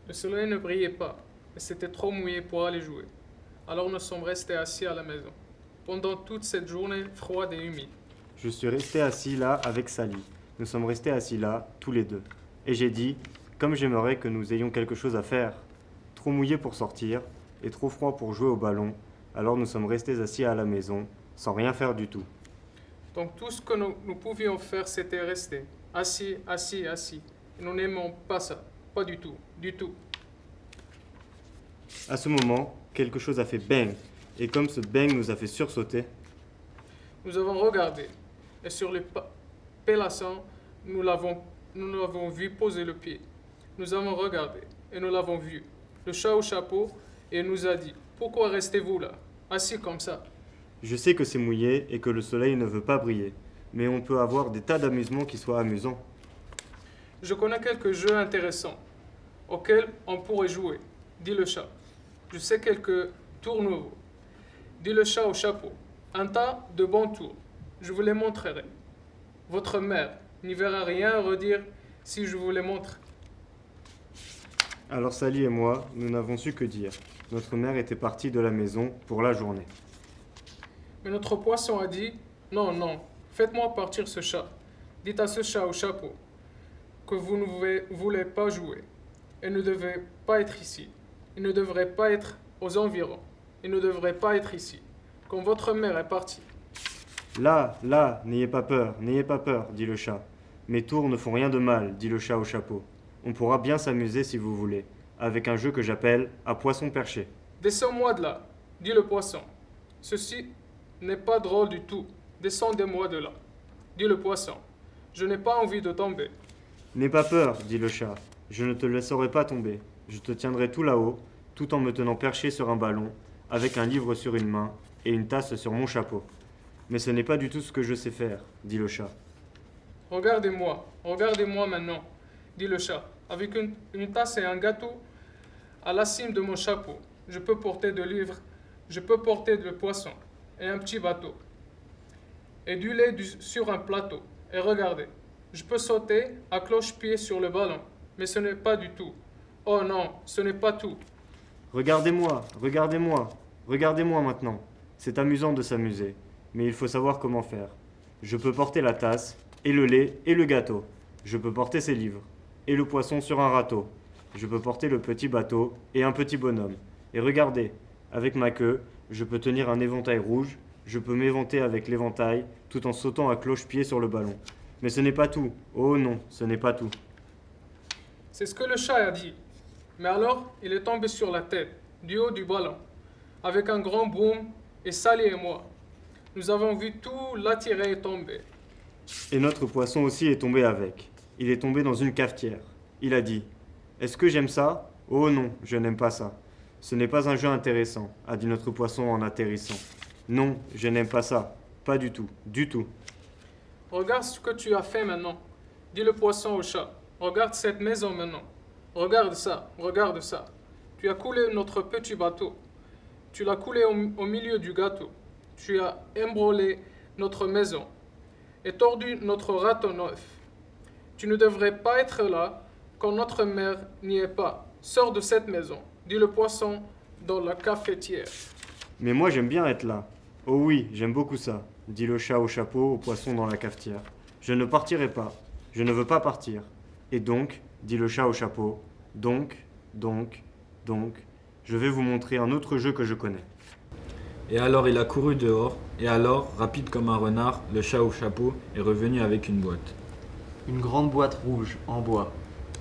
Le soleil ne brillait pas, et c'était trop mouillé pour aller jouer. Alors nous sommes restés assis à la maison, pendant toute cette journée froide et humide. Je suis resté assis là avec Sally. Nous sommes restés assis là, tous les deux. Et j'ai dit, comme j'aimerais que nous ayons quelque chose à faire. Trop mouillé pour sortir, et trop froid pour jouer au ballon, alors nous sommes restés assis à la maison, sans rien faire du tout. Donc tout ce que nous pouvions faire, c'était rester assis, assis, assis. Et nous n'aimons pas ça, pas du tout, du tout. À ce moment, quelque chose a fait bang, et comme ce bang nous a fait sursauter, Nous avons regardé, et sur le pélasson, nous l'avons vu poser le pied. Nous avons regardé, et nous l'avons vu, le chat au chapeau, et il nous a dit, pourquoi restez-vous là, assis comme ça? je sais que c'est mouillé et que le soleil ne veut pas briller, mais on peut avoir des tas d'amusements qui soient amusants. Je connais quelques jeux intéressants, auxquels on pourrait jouer, dit le chat. Je sais quelques tours nouveaux, dit le chat au chapeau. Un tas de bons tours, je vous les montrerai. Votre mère n'y verra rien à redire si je vous les montre. Alors Sally et moi, nous n'avons su que dire. Notre mère était partie de la maison pour la journée. Mais notre poisson a dit, non, non, faites-moi partir ce chat. Dites à ce chat au chapeau que vous ne voulez pas jouer. Il ne devait pas être ici. Il ne devrait pas être aux environs. Il ne devrait pas être ici. Quand votre mère est partie. Là, là, n'ayez pas peur, dit le chat. Mes tours ne font rien de mal, dit le chat au chapeau. On pourra bien s'amuser si vous voulez, avec un jeu que j'appelle à poisson perché. Descends-moi de là, dit le poisson. Ceci n'est pas drôle du tout. Descendez-moi de là, dit le poisson. Je n'ai pas envie de tomber. N'aie pas peur, dit le chat. Je ne te laisserai pas tomber. Je te tiendrai tout là-haut, tout en me tenant perché sur un ballon, avec un livre sur une main et une tasse sur mon chapeau. Mais ce n'est pas du tout ce que je sais faire, dit le chat. Regardez-moi maintenant, dit le chat, avec une tasse et un gâteau à la cime de mon chapeau. Je peux porter de livres, je peux porter de poisson et un petit bateau. Et du lait sur un plateau. Et regardez, je peux sauter à cloche-pied sur le ballon, mais ce n'est pas du tout. Oh non, ce n'est pas tout. Regardez-moi, regardez-moi, regardez-moi maintenant. C'est amusant de s'amuser, mais il faut savoir comment faire. Je peux porter la tasse, et le lait, et le gâteau. Je peux porter ces livres, et le poisson sur un râteau. Je peux porter le petit bateau, et un petit bonhomme. Et regardez, avec ma queue, je peux tenir un éventail rouge, je peux m'éventer avec l'éventail, tout en sautant à cloche-pied sur le ballon. Mais ce n'est pas tout. Oh non, ce n'est pas tout. C'est ce que le chat a dit. Mais alors, il est tombé sur la tête, du haut du ballon, avec un grand boom, et Sally et moi. Nous avons vu tout l'attirer et tomber. Et notre poisson aussi est tombé avec. Il est tombé dans une cafetière. Il a dit « Est-ce que j'aime ça ? Oh non, je n'aime pas ça. Ce n'est pas un jeu intéressant, a dit notre poisson en atterrissant. Non, je n'aime pas ça. Pas du tout, du tout. Regarde ce que tu as fait maintenant, dit le poisson au chat. Regarde cette maison maintenant. Regarde ça, regarde ça. Tu as coulé notre petit bateau. Tu l'as coulé au milieu du gâteau. Tu as embrollé notre maison et tordu notre râteau neuf. Tu ne devrais pas être là quand notre mère n'y est pas. Sors de cette maison, dit le poisson dans la cafetière. Mais moi j'aime bien être là. Oh oui, j'aime beaucoup ça, dit le chat au chapeau au poisson dans la cafetière. Je ne partirai pas. Je ne veux pas partir. Et donc, dit le chat au chapeau, donc, je vais vous montrer un autre jeu que je connais. Et alors il a couru dehors, et alors, rapide comme un renard, le chat au chapeau est revenu avec une boîte. Une grande boîte rouge, en bois.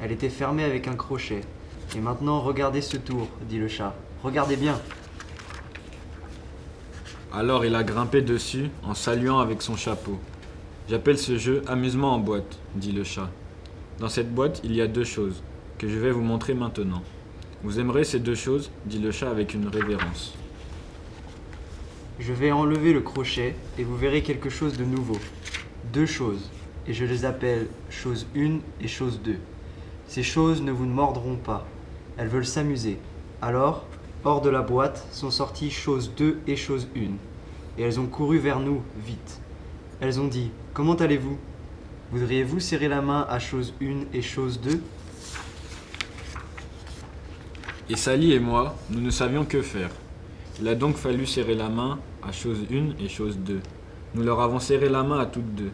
Elle était fermée avec un crochet. Et maintenant, regardez ce tour, dit le chat. Regardez bien. Alors il a grimpé dessus en saluant avec son chapeau. J'appelle ce jeu amusement en boîte, dit le chat. Dans cette boîte, il y a deux choses, que je vais vous montrer maintenant. Vous aimerez ces deux choses, dit le chat avec une révérence. Je vais enlever le crochet et vous verrez quelque chose de nouveau. Deux choses, et je les appelle chose 1 et chose 2. Ces choses ne vous mordront pas. Elles veulent s'amuser. Alors, hors de la boîte, sont sorties chose 2 et chose 1. Et elles ont couru vers nous, vite. Elles ont dit « Comment allez-vous ? Voudriez-vous serrer la main à chose 1 et chose 2 ?» Et Sally et moi, nous ne savions que faire. Il a donc fallu serrer la main à chose 1 et chose 2. Nous leur avons serré la main à toutes deux.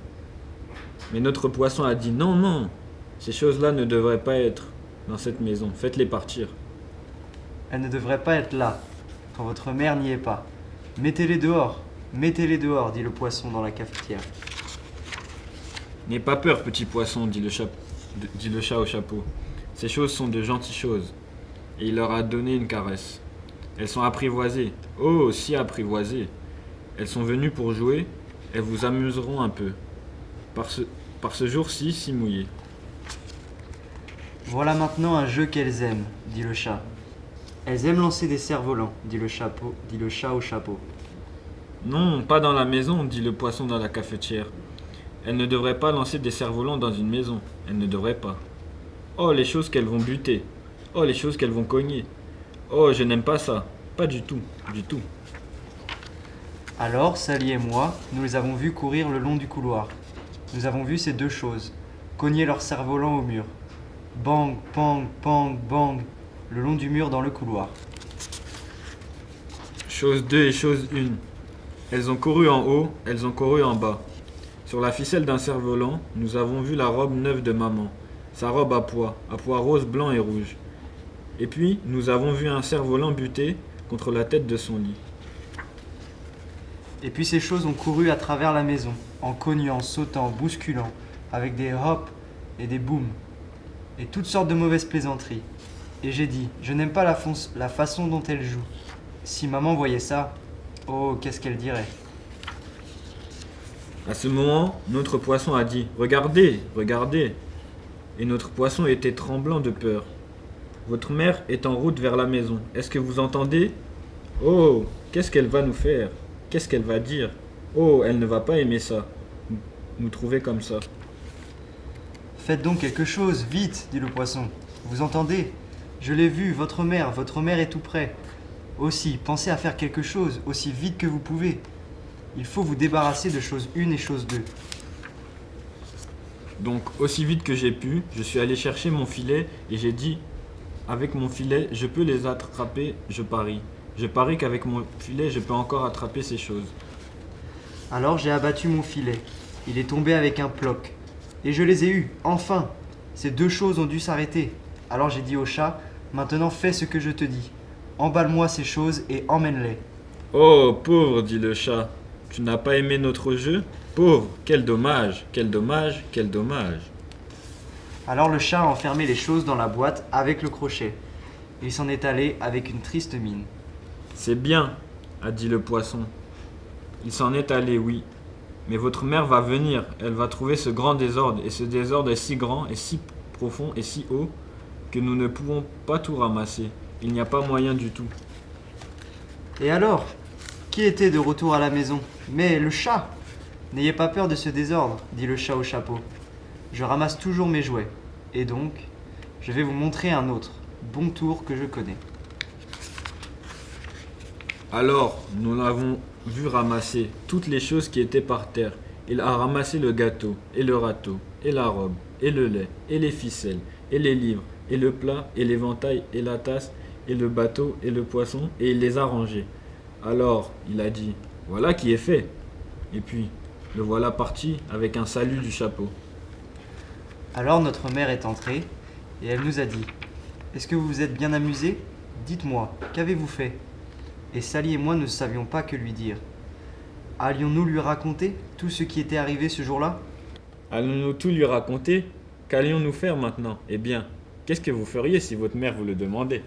Mais notre poisson a dit non, non, ces choses-là ne devraient pas être dans cette maison, faites-les partir. Elle ne devrait pas être là, quand votre mère n'y est pas. Mettez-les dehors, dit le poisson dans la cafetière. N'aie pas peur, petit poisson, dit le chat au chapeau. Ces choses sont de gentilles choses. Et il leur a donné une caresse. Elles sont apprivoisées, oh, si apprivoisées. Elles sont venues pour jouer, elles vous amuseront un peu. Par ce jour-ci, si mouillé. Voilà maintenant un jeu qu'elles aiment, dit le chat. Elles aiment lancer des cerfs-volants, dit le chat au chapeau. Non, pas dans la maison, dit le poisson dans la cafetière. Elles ne devraient pas lancer des cerfs-volants dans une maison. Elles ne devraient pas. Oh, les choses qu'elles vont buter. Oh, les choses qu'elles vont cogner. Oh, je n'aime pas ça. Pas du tout, du tout. Alors, Sally et moi, nous les avons vus courir le long du couloir. Nous avons vu ces deux choses, cogner leur cerf-volant au mur. Bang, bang, bang, bang, le long du mur dans le couloir. Chose 2 et chose 1. Elles ont couru en haut, elles ont couru en bas. Sur la ficelle d'un cerf-volant, nous avons vu la robe neuve de maman. Sa robe à pois rose, blanc et rouge. Et puis, nous avons vu un cerf-volant buter contre la tête de son lit. Et puis ces choses ont couru à travers la maison, en cognant, sautant, bousculant, avec des hops et des booms, et toutes sortes de mauvaises plaisanteries. Et j'ai dit, je n'aime pas la façon dont elles jouent. Si maman voyait ça, oh, qu'est-ce qu'elle dirait? À ce moment, notre poisson a dit « Regardez, regardez !» Et notre poisson était tremblant de peur. Votre mère est en route vers la maison. Est-ce que vous entendez? Oh, qu'est-ce qu'elle va nous faire? Qu'est-ce qu'elle va dire? Oh, elle ne va pas aimer ça. Nous trouver comme ça. Faites donc quelque chose, vite, dit le poisson. Vous entendez? Je l'ai vu, votre mère est tout près. Aussi, pensez à faire quelque chose, aussi vite que vous pouvez. Il faut vous débarrasser de chose 1 et chose 2. Donc, aussi vite que j'ai pu, je suis allé chercher mon filet et j'ai dit « Avec mon filet, je peux les attraper, je parie. Je parie qu'avec mon filet, je peux encore attraper ces choses. » Alors j'ai abattu mon filet. Il est tombé avec un ploc. Et je les ai eus, enfin. Ces deux choses ont dû s'arrêter. Alors j'ai dit au chat, maintenant fais ce que je te dis. Emballe-moi ces choses et emmène-les. Oh, pauvre, dit le chat. Tu n'as pas aimé notre jeu? Pauvre, quel dommage, quel dommage, quel dommage. Alors le chat a enfermé les choses dans la boîte avec le crochet. Il s'en est allé avec une triste mine. C'est bien, a dit le poisson. Il s'en est allé, oui. Mais votre mère va venir, elle va trouver ce grand désordre, et ce désordre est si grand, et si profond, et si haut, que nous ne pouvons pas tout ramasser. Il n'y a pas moyen du tout. Et alors? Qui était de retour à la maison? Mais le chat! N'ayez pas peur de ce désordre, dit le chat au chapeau. Je ramasse toujours mes jouets. Et donc, je vais vous montrer un autre, bon tour que je connais. Alors, nous l'avons vu ramasser toutes les choses qui étaient par terre. Il a ramassé le gâteau, et le râteau, et la robe, et le lait, et les ficelles, et les livres, et le plat, et l'éventail, et la tasse, et le bateau, et le poisson, et il les a rangés. Alors, il a dit, voilà qui est fait. Et puis, le voilà parti avec un salut du chapeau. Alors notre mère est entrée, et elle nous a dit, est-ce que vous vous êtes bien amusés? Dites-moi, qu'avez-vous fait? Et Sally et moi ne savions pas que lui dire. Allions-nous lui raconter tout ce qui était arrivé ce jour-là? Allons-nous tout lui raconter? Qu'allions-nous faire maintenant? Eh bien, qu'est-ce que vous feriez si votre mère vous le demandait?